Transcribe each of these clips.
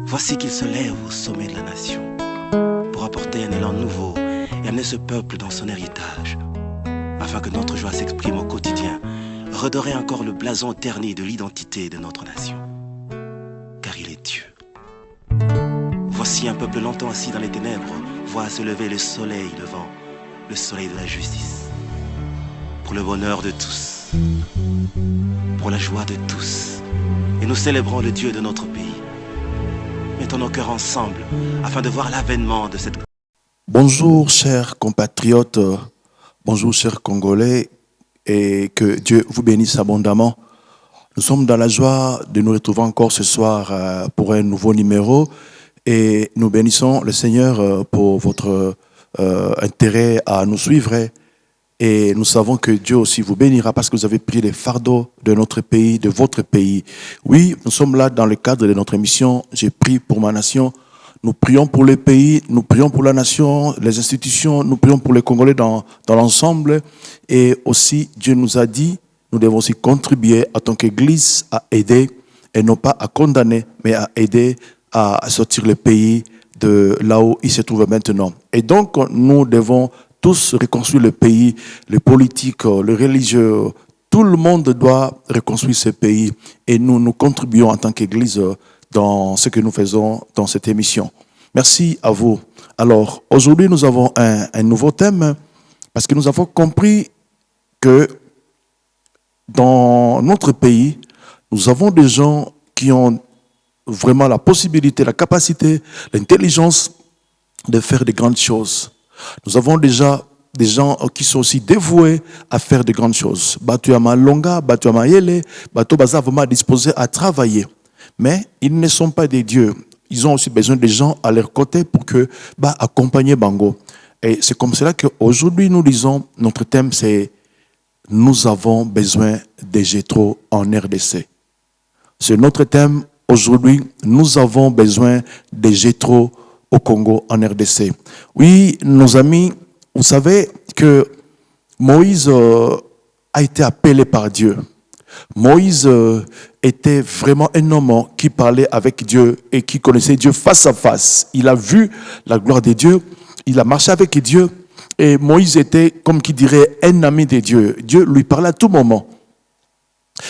Voici qu'il se lève au sommet de la nation pour apporter un élan nouveau et amener ce peuple dans son héritage, afin que notre joie s'exprime au quotidien, redorer encore le blason terni de l'identité de notre nation. Car il est Dieu. Voici un peuple longtemps assis dans les ténèbres, voit se lever le soleil levant, le soleil de la justice. Pour le bonheur de tous, pour la joie de tous. Et nous célébrons le Dieu de notre pays. Mettons nos cœurs ensemble afin de voir l'avènement de cette... Bonjour chers compatriotes, bonjour chers Congolais, et que Dieu vous bénisse abondamment. Nous sommes dans la joie de nous retrouver encore ce soir pour un nouveau numéro et nous bénissons le Seigneur pour votre intérêt à nous suivre. Et nous savons que Dieu aussi vous bénira parce que vous avez pris les fardeaux de notre pays, de votre pays. Oui, nous sommes là dans le cadre de notre mission. J'ai prié pour ma nation. Nous prions pour le pays, nous prions pour la nation, les institutions, nous prions pour les Congolais dans l'ensemble. Et aussi, Dieu nous a dit, nous devons aussi contribuer en tant qu'Église à aider, et non pas à condamner, mais à aider à sortir le pays de là où il se trouve maintenant. Et donc, nous devons tous reconstruire le pays, les politiques, les religieux, tout le monde doit reconstruire ce pays et nous contribuons en tant qu'Église dans ce que nous faisons dans cette émission. Merci à vous. Alors, aujourd'hui, nous avons un nouveau thème parce que nous avons compris que dans notre pays, nous avons des gens qui ont vraiment la possibilité, la capacité, l'intelligence de faire de grandes choses. Nous avons déjà des gens qui sont aussi dévoués à faire de grandes choses. Batu ya malonga, batu ya mayele, batu baza vraiment disposés à travailler. Mais ils ne sont pas des dieux. Ils ont aussi besoin des gens à leur côté pour que accompagner Bango. Et c'est comme cela qu'aujourd'hui nous disons, notre thème c'est « Nous avons besoin des Jétro en RDC ». C'est notre thème aujourd'hui, nous avons besoin des Jétro au Congo, en RDC. Oui, nos amis, vous savez que Moïse a été appelé par Dieu. Moïse était vraiment un homme qui parlait avec Dieu et qui connaissait Dieu face à face. Il a vu la gloire de Dieu, il a marché avec Dieu et Moïse était, comme qui dirait, un ami de Dieu. Dieu lui parlait à tout moment.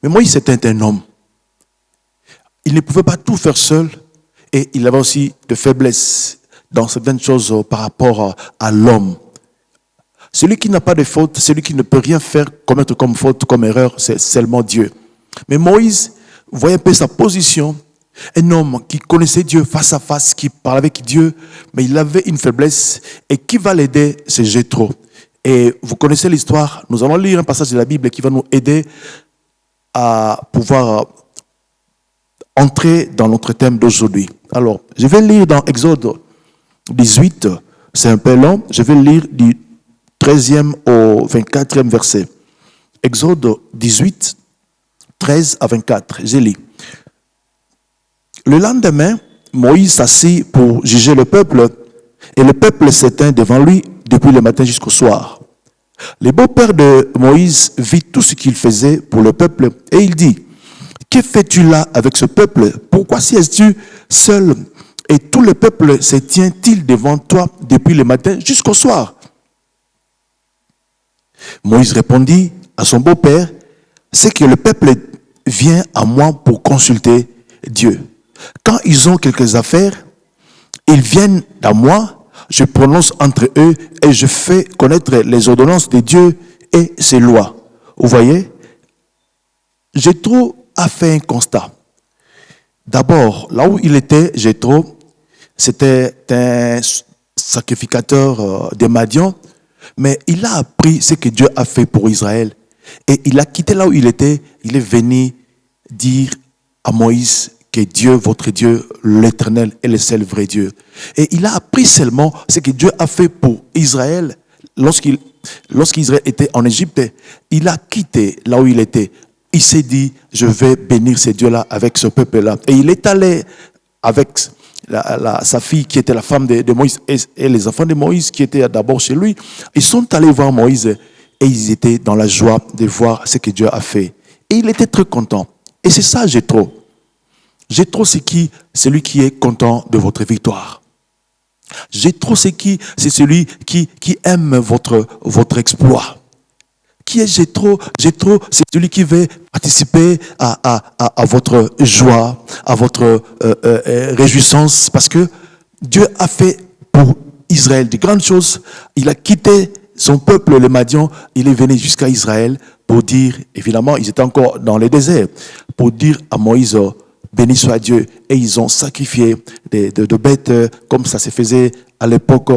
Mais Moïse était un homme. Il ne pouvait pas tout faire seul. Et il avait aussi de faiblesses dans certaines choses par rapport à l'homme. Celui qui n'a pas de faute, celui qui ne peut rien faire, commettre comme faute, comme erreur, c'est seulement Dieu. Mais Moïse voyait un peu sa position, un homme qui connaissait Dieu face à face, qui parlait avec Dieu, mais il avait une faiblesse. Et qui va l'aider? C'est Jétro. Et vous connaissez l'histoire, nous allons lire un passage de la Bible qui va nous aider à pouvoir entrer dans notre thème d'aujourd'hui. Alors, je vais lire dans Exode 18, c'est un peu long, je vais lire du 13e au 24e verset. Exode 18, 13 à 24, je lis. Le lendemain, Moïse s'assit pour juger le peuple, et le peuple s'éteint devant lui depuis le matin jusqu'au soir. Le beau-père de Moïse vit tout ce qu'il faisait pour le peuple, et il dit: que fais-tu là avec ce peuple? Pourquoi sièges-tu seul? Et tout le peuple se tient-il devant toi depuis le matin jusqu'au soir? Moïse répondit à son beau-père: c'est que le peuple vient à moi pour consulter Dieu. Quand ils ont quelques affaires, ils viennent à moi, je prononce entre eux et je fais connaître les ordonnances de Dieu et ses lois. Vous voyez? Jétro a fait un constat. D'abord, là où il était, Jétro, c'était un sacrificateur de Madian, mais il a appris ce que Dieu a fait pour Israël. Et il a quitté là où il était, il est venu dire à Moïse que Dieu, votre Dieu, l'Éternel, est le seul vrai Dieu. Et il a appris seulement ce que Dieu a fait pour Israël. Lorsqu'Israël était en Égypte, il a quitté là où il était. Il s'est dit, je vais bénir ce Dieu-là avec ce peuple-là. Et il est allé avec sa fille qui était la femme de Moïse et les enfants de Moïse qui étaient d'abord chez lui. Ils sont allés voir Moïse et ils étaient dans la joie de voir ce que Dieu a fait. Et il était très content. Et c'est ça, Jétro. Jéthro, c'est qui? Celui qui est content de votre victoire. Jéthro, c'est qui? C'est celui qui aime votre exploit. Qui est Jéthro? Jéthro, c'est celui qui veut participer à votre joie, à votre réjouissance, parce que Dieu a fait pour Israël de grandes choses. Il a quitté son peuple, le Madian, il est venu jusqu'à Israël pour dire, évidemment, ils étaient encore dans le désert, pour dire à Moïse, béni soit Dieu. Et ils ont sacrifié de bêtes, comme ça se faisait à l'époque.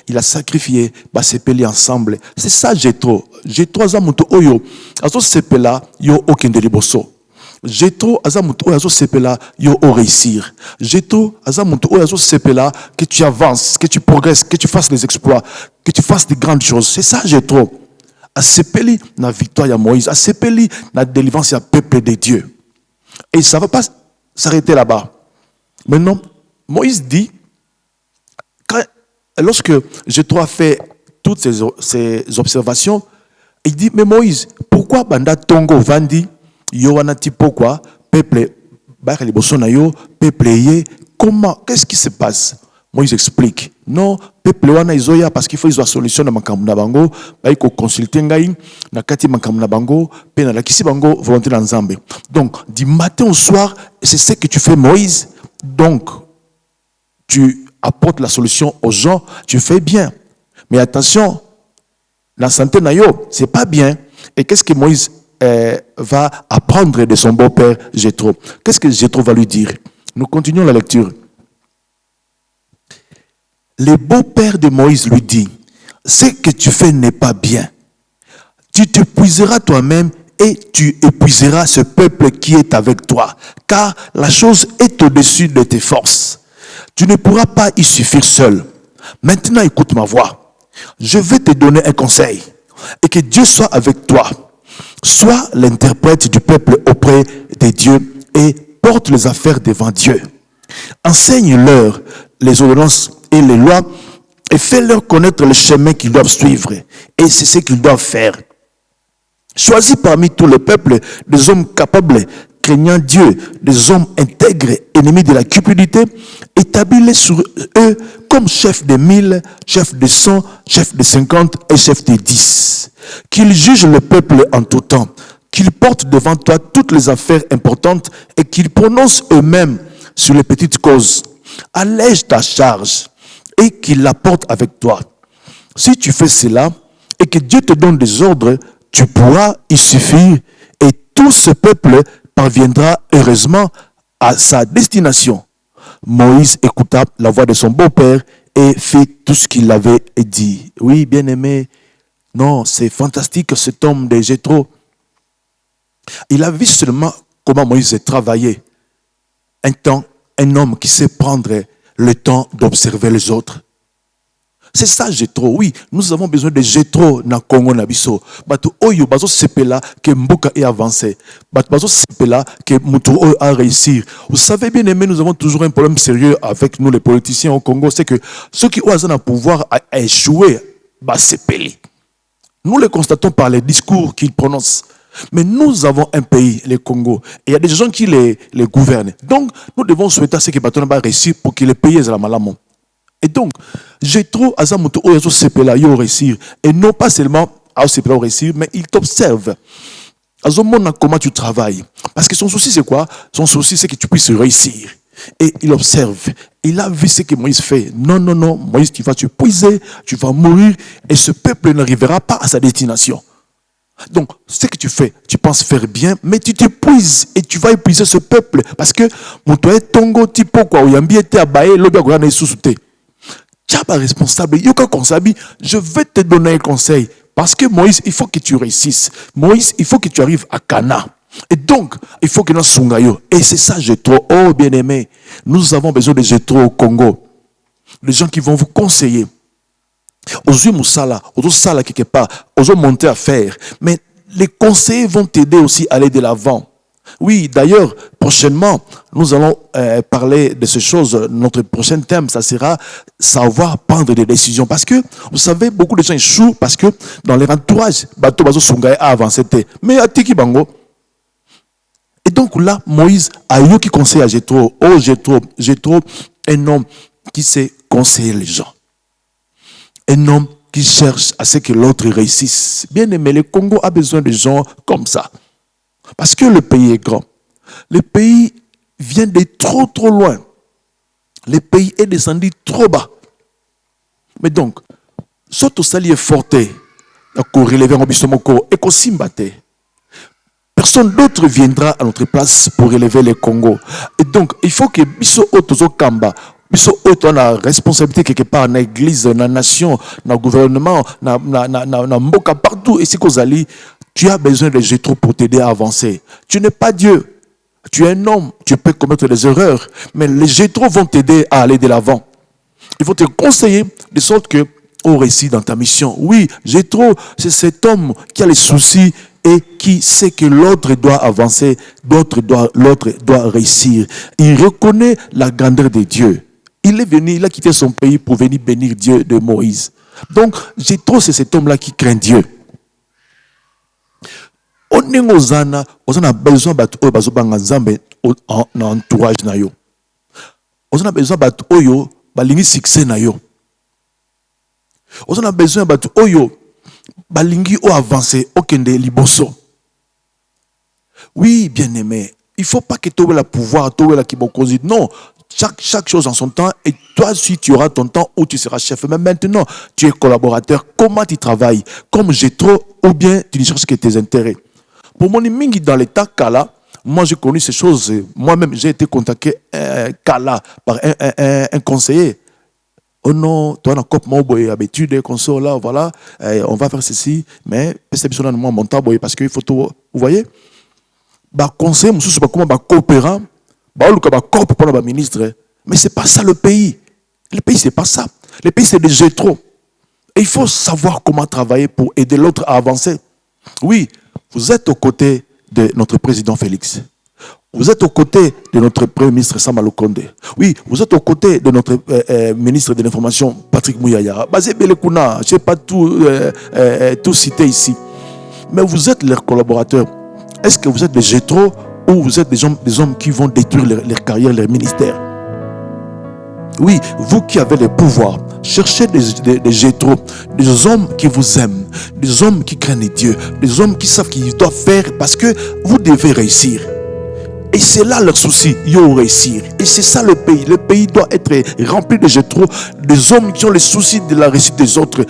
Il a sacrifié, sepeli ensemble. C'est ça, Jéthro. Jéthro, azamuto oyo. Azo sepela, yo aucun de liboso. Jéthro, azamuto oyo, azo sepela, yo au réussir. Jéthro, azamuto oyo, azo sepela, que tu avances, que tu progresses, que tu fasses des exploits, que tu fasses des grandes choses. C'est ça, Jéthro. A sepeli na victoire à Moïse, a sepeli na délivrance à peuple de Dieu. Et ça ne va pas s'arrêter là-bas. Maintenant, Moïse dit, lorsque Jéthro a fait toutes ces observations, il dit, mais Moïse, pourquoi banda tongo vandi, yowanati pourquoi, peuple, comment, qu'est-ce qui se passe? Moïse explique, non, peuple wana izoya parce qu'il faut une solution na makambu na bango, ba ko consulter ngai na kati makambu na bango, pe na lakisi bango volonté na Nzambe. Donc du matin au soir, c'est ce que tu fais Moïse. Donc tu apportes la solution aux gens, tu fais bien. Mais attention, la santé na yo, c'est pas bien. Et qu'est-ce que Moïse va apprendre de son beau-père Jéthro? Qu'est-ce que Jéthro va lui dire? Nous continuons la lecture. Le beau-père de Moïse lui dit, ce que tu fais n'est pas bien. Tu t'épuiseras toi-même et tu épuiseras ce peuple qui est avec toi, car la chose est au-dessus de tes forces. Tu ne pourras pas y suffire seul. Maintenant, écoute ma voix. Je vais te donner un conseil et que Dieu soit avec toi. Sois l'interprète du peuple auprès de Dieu et porte les affaires devant Dieu. Enseigne-leur les ordonnances et les lois et fais-leur connaître le chemin qu'ils doivent suivre. Et c'est ce qu'ils doivent faire. Choisis parmi tous les peuples des hommes capables, craignant Dieu, des hommes intègres, ennemis de la cupidité, établis-les sur eux comme chefs de 1000, chefs de 100, chefs de 50 et chefs de 10. Qu'ils jugent le peuple en tout temps, qu'ils portent devant toi toutes les affaires importantes et qu'ils prononcent eux-mêmes sur les petites causes. Allège ta charge et qu'il la porte avec toi. Si tu fais cela et que Dieu te donne des ordres, tu pourras y suffire et tout ce peuple parviendra heureusement à sa destination. Moïse écouta la voix de son beau-père et fit tout ce qu'il avait dit. Oui, bien-aimé, non, c'est fantastique cet homme de Jéthro. Il a vu seulement comment Moïse travaillait. Un homme qui sait prendre le temps d'observer les autres. C'est ça Jéthro. Oui, nous avons besoin de Jéthro dans Congo nabiso. Bato oyo bazo sepela que mboka est avancé. Bazo sepela que mutu oyo a réussi. Vous savez bien aimé, nous avons toujours un problème sérieux avec nous les politiciens au Congo, c'est que ceux qui ont un pouvoir à échouer, sepeli. Nous le constatons par les discours qu'ils prononcent. Mais nous avons un pays, le Congo, et il y a des gens qui les gouvernent. Donc, nous devons souhaiter à ce que Baton va réussir pour que les pays aient la malamon. Et donc, Jéthro azamuto oyazo sepela yo réussir. Et non pas seulement à sepela réussir, mais il t'observe. Azomona comment tu travailles. Parce que son souci c'est quoi? Son souci c'est que tu puisses réussir. Et il observe. Il a vu ce que Moïse fait. Non, non, non, Moïse, tu vas te puiser, tu vas mourir, et ce peuple n'arrivera pas à sa destination. Donc, ce que tu fais, tu penses faire bien, mais tu t'épuises et tu vas épuiser ce peuple. Parce que, tongo tipo quoi, yambi était abaye, l'obia goya n'est sous-souté. Tu es responsable, je vais te donner un conseil. Parce que Moïse, il faut que tu réussisses. Moïse, il faut que tu arrives à Cana. Et donc, il faut que nous sungayo. Et c'est ça, Jéthro. Oh, bien-aimé, nous avons besoin de Jéthro au Congo. Les gens qui vont vous conseiller. Ozu Moussala, Ozu Sala quelque part, Ozu monter à faire. Mais les conseillers vont t'aider aussi à aller de l'avant. Oui, d'ailleurs, prochainement, nous allons parler de ces choses. Notre prochain thème, ça sera savoir prendre des décisions. Parce que, vous savez, beaucoup de gens échouent parce que dans leur entourage, Bato Bazo Sungaye a avancé. Mais à Tiki Bango, Et donc là, Moïse a eu qui conseille à Jéthro. Oh Jéthro, un homme qui sait conseiller les gens. Un homme qui cherche à ce que l'autre réussisse. Bien aimé, le Congo a besoin de gens comme ça. Parce que le pays est grand. Le pays vient de trop loin. Le pays est descendu trop bas. Mais donc, surtout sali est forté, pour relever un bisomoko et qu'on s'imbatte. Personne d'autre viendra à notre place pour relever le Congo. Et donc, il faut que biso otozo kamba, biso oto na responsabilité quelque part dans l'église, dans la nation, dans le gouvernement, dans mboka partout. Et si kozali, tu as besoin de Jéthro pour t'aider à avancer. Tu n'es pas Dieu. Tu es un homme, tu peux commettre des erreurs, mais les Jéthro vont t'aider à aller de l'avant. Il faut te conseiller de sorte que on réussit dans ta mission. Oui, Jéthro, c'est cet homme qui a les soucis et qui sait que l'autre doit avancer, l'autre doit réussir. Il reconnaît la grandeur de Dieu. Il est venu, il a quitté son pays pour venir bénir Dieu de Moïse. Donc, Jéthro, c'est cet homme-là qui craint Dieu. On a besoin de entourage na yo. On a besoin de succès na yo. On a besoin de balingi o avancer okende liboso. Oui, bien aimé, il faut pas que tu aies le pouvoir, tu aies la kibokozi. Non, chaque chose en son temps, et toi si tu auras ton temps où tu seras chef. Mais maintenant, tu es collaborateur, comment tu travailles? Comme Jéthro, ou bien tu ne cherches que tes intérêts. Pour mon mingi dans l'état Kala, moi j'ai connu ces choses. Moi-même, j'ai été contacté Kala par un conseiller. Oh non, toi, on a cop mon boy habitude, console là, voilà, on va faire ceci, mais c'est bien moi mon boy parce qu'il faut tout, vous voyez, bah conseil, monsieur, c'est pas comment bah coopérant, bah le bah corp pour le ministre, mais c'est pas ça le pays. Le pays c'est pas ça. Le pays c'est des Jéthro. Et il faut savoir comment travailler pour aider l'autre à avancer. Oui, vous êtes aux côtés de notre président Félix. Vous êtes aux côtés de notre Premier ministre Sama Lukonde. Oui, vous êtes aux côtés de notre ministre de l'Information Patrick Mouyaya. Basé Belekuna, je n'ai pas tout cité ici. Mais vous êtes leurs collaborateurs. Est-ce que vous êtes des Jéthro ou vous êtes des hommes qui vont détruire leur carrière, leur ministère? Oui, vous qui avez le pouvoir, cherchez des Jéthro, des hommes qui vous aiment, des hommes qui craignent Dieu, des hommes qui savent qu'ils doivent faire parce que vous devez réussir. Et c'est là leur souci, ils vont réussir. Et c'est ça le pays. Le pays doit être rempli de Jéthro, des hommes qui ont les soucis de la réussite des autres.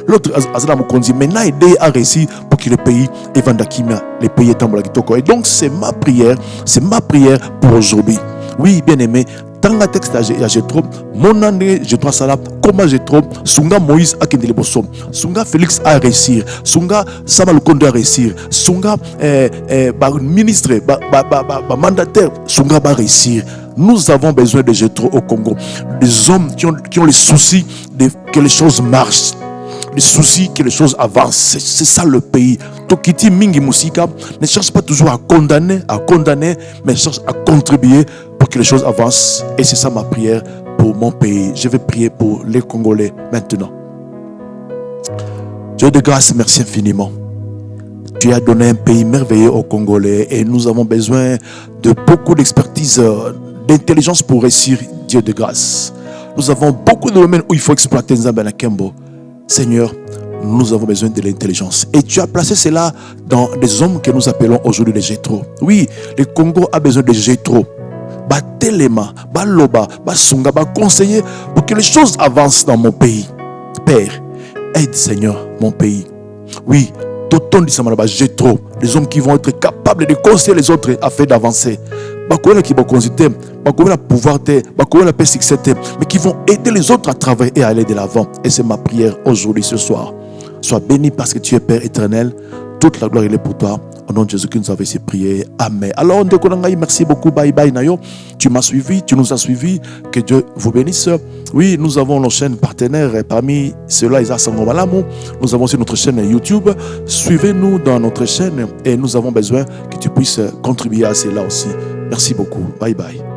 L'autre Azana Mukonzi, maintenant aider à réussir pour que le pays Evandakimia, le pays est en Bolakitoko. Et donc c'est ma prière pour aujourd'hui. Oui, bien aimé. Dans le texte à Jéthro, mon année, Jéthro Salah, comment Jéthro, Sunga Moïse a kendele bosom, Sunga Félix a réussir, Sunga Sama Lukonde a réussir, Sunga ministre, mandataire, Sunga va réussir. Nous avons besoin de Jéthro au Congo, des hommes qui ont les soucis que les choses marchent. Les soucis que les choses avancent. C'est ça le pays. Tokiti Mingi Musika ne cherche pas toujours à condamner, mais cherche à contribuer pour que les choses avancent. Et c'est ça ma prière pour mon pays. Je vais prier pour les Congolais maintenant. Dieu de grâce, merci infiniment. Tu as donné un pays merveilleux aux Congolais et nous avons besoin de beaucoup d'expertise, d'intelligence pour réussir. Dieu de grâce. Nous avons beaucoup de domaines où il faut exploiter Nzambana Kembo. Seigneur, nous avons besoin de l'intelligence. Et tu as placé cela dans des hommes que nous appelons aujourd'hui les Jéthro. Oui, le Congo a besoin de Jéthro. Telema, Loba, Sunga, conseiller pour que les choses avancent dans mon pays. Père, aide Seigneur mon pays. Oui, Toton dit Samalaba, Jéthro, les hommes qui vont être capables de conseiller les autres afin d'avancer. Qui vont consulter, la pouvoir, la succès, mais qui vont aider les autres à travailler et à aller de l'avant. Et c'est ma prière aujourd'hui, ce soir. Sois béni parce que tu es Père éternel. Toute la gloire est pour toi. Au nom de Jésus qui nous avait prié. Amen. Alors, merci beaucoup. Bye bye Nayo. Tu m'as suivi, tu nous as suivis. Que Dieu vous bénisse. Oui, nous avons nos chaînes partenaires. Parmi ceux-là, nous avons aussi notre chaîne YouTube. Suivez-nous dans notre chaîne et nous avons besoin que tu puisses contribuer à cela aussi. Merci beaucoup. Bye bye.